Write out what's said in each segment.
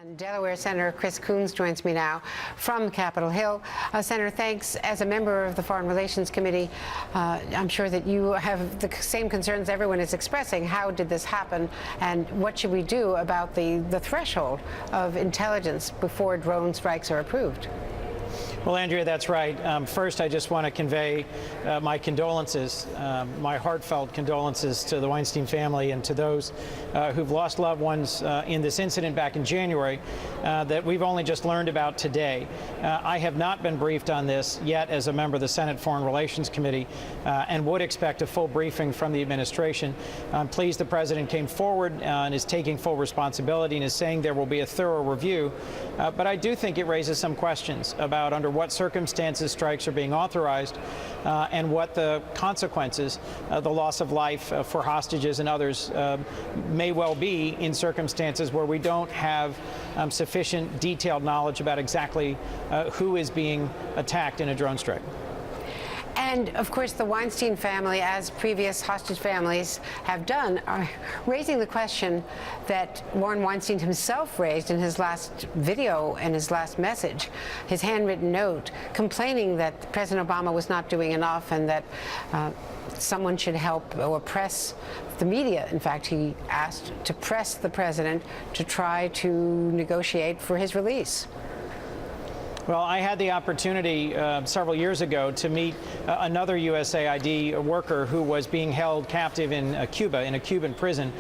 And Delaware Senator Chris Coons joins me now from Capitol Hill. Senator, thanks. As a member of the Foreign Relations Committee, I'm sure that you have the same concerns everyone is expressing. How did this happen, and what should we do about the threshold of intelligence before drone strikes are approved? Well, Andrea, that's right. First, I just want to convey my condolences, my heartfelt condolences to the Weinstein family and to those who've lost loved ones in this incident back in January that we've only just learned about today. I have not been briefed on this yet as a member of the Senate Foreign Relations Committee and would expect a full briefing from the administration. I'm pleased the President came forward and is taking full responsibility and is saying there will be a thorough review. But I do think it raises some questions about under what circumstances strikes are being authorized and what the consequences, the loss of life for hostages and others may well be in circumstances where we don't have sufficient detailed knowledge about exactly who is being attacked in a drone strike. And, of course, the Weinstein family, as previous hostage families have done, are raising the question that Warren Weinstein himself raised in his last video and his last message, his handwritten note, complaining that President Obama was not doing enough and that someone should help or press the media. In fact, he asked to press the president to try to negotiate for his release. Well, I had the opportunity several years ago to meet another USAID worker who was being held captive in Cuba, in a Cuban prison,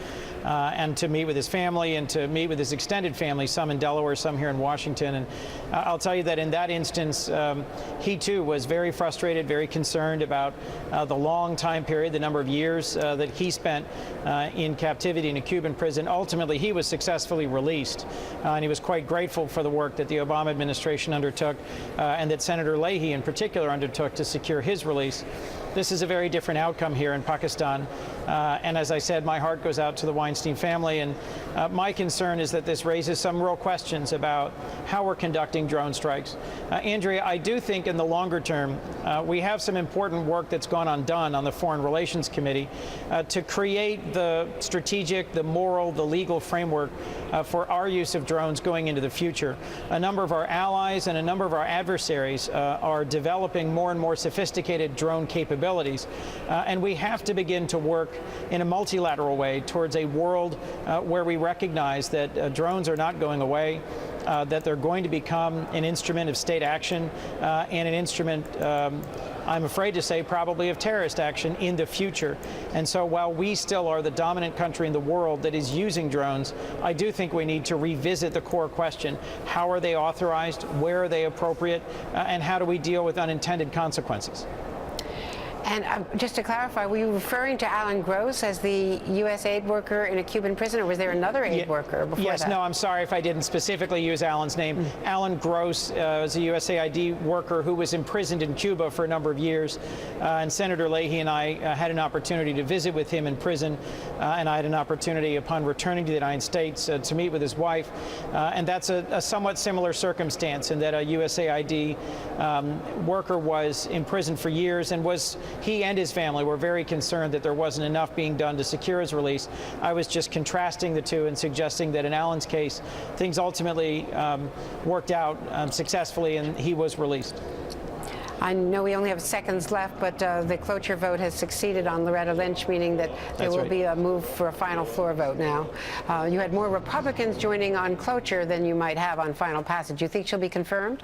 and to meet with his family and to meet with his extended family, some in Delaware, some here in Washington. And I'll tell you that in that instance, he too was very frustrated, very concerned about the long time period, the number of years that he spent in captivity in a Cuban prison. Ultimately, he was successfully released, and he was quite grateful for the work that the Obama administration undertook and that Senator Leahy in particular undertook to secure his release. This is a very different outcome here in Pakistan. And as I said, my heart goes out to the Weinstein family. And my concern is that this raises some real questions about how we're conducting drone strikes. Andrea, I do think in the longer term, we have some important work that's gone undone on the Foreign Relations Committee to create the strategic, the moral, the legal framework for our use of drones going into the future. A number of our allies and a number of our adversaries are developing more and more sophisticated drone capabilities. And we have to begin to work in a multilateral way towards a world where we recognize that drones are not going away, that they're going to become an instrument of state action and an instrument, I'm afraid to say, probably of terrorist action in the future. And so while we still are the dominant country in the world that is using drones, I do think we need to revisit the core question. How are they authorized? Where are they appropriate? And how do we deal with unintended consequences? And just to clarify, were you referring to Alan Gross as the U.S. aid worker in a Cuban prison, or was there another aid worker before yes, that? No, I'm sorry if I didn't specifically use Alan's name. Alan Gross is a USAID worker who was imprisoned in Cuba for a number of years. And Senator Leahy and I had an opportunity to visit with him in prison. And I had an opportunity upon returning to the United States to meet with his wife. And that's a somewhat similar circumstance in that a USAID worker was imprisoned for years and he and his family were very concerned that there wasn't enough being done to secure his release. I was just contrasting the two and suggesting that in Alan's case, things ultimately worked out successfully and he was released. I know we only have seconds left, but the cloture vote has succeeded on Loretta Lynch, meaning that there will be a move for a final floor vote now. You had more Republicans joining on cloture than you might have on final passage. You think she'll be confirmed?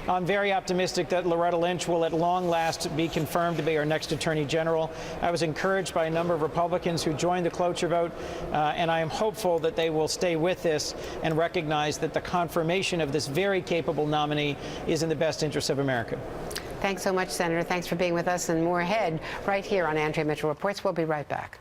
I'm very optimistic that Loretta Lynch will at long last be confirmed to be our next Attorney General. I was encouraged by a number of Republicans who joined the cloture vote, and I am hopeful that they will stay with this and recognize that the confirmation of this very capable nominee is in the best interest of America. Thanks so much, Senator. Thanks for being with us, and more ahead right here on Andrea Mitchell Reports. We'll be right back.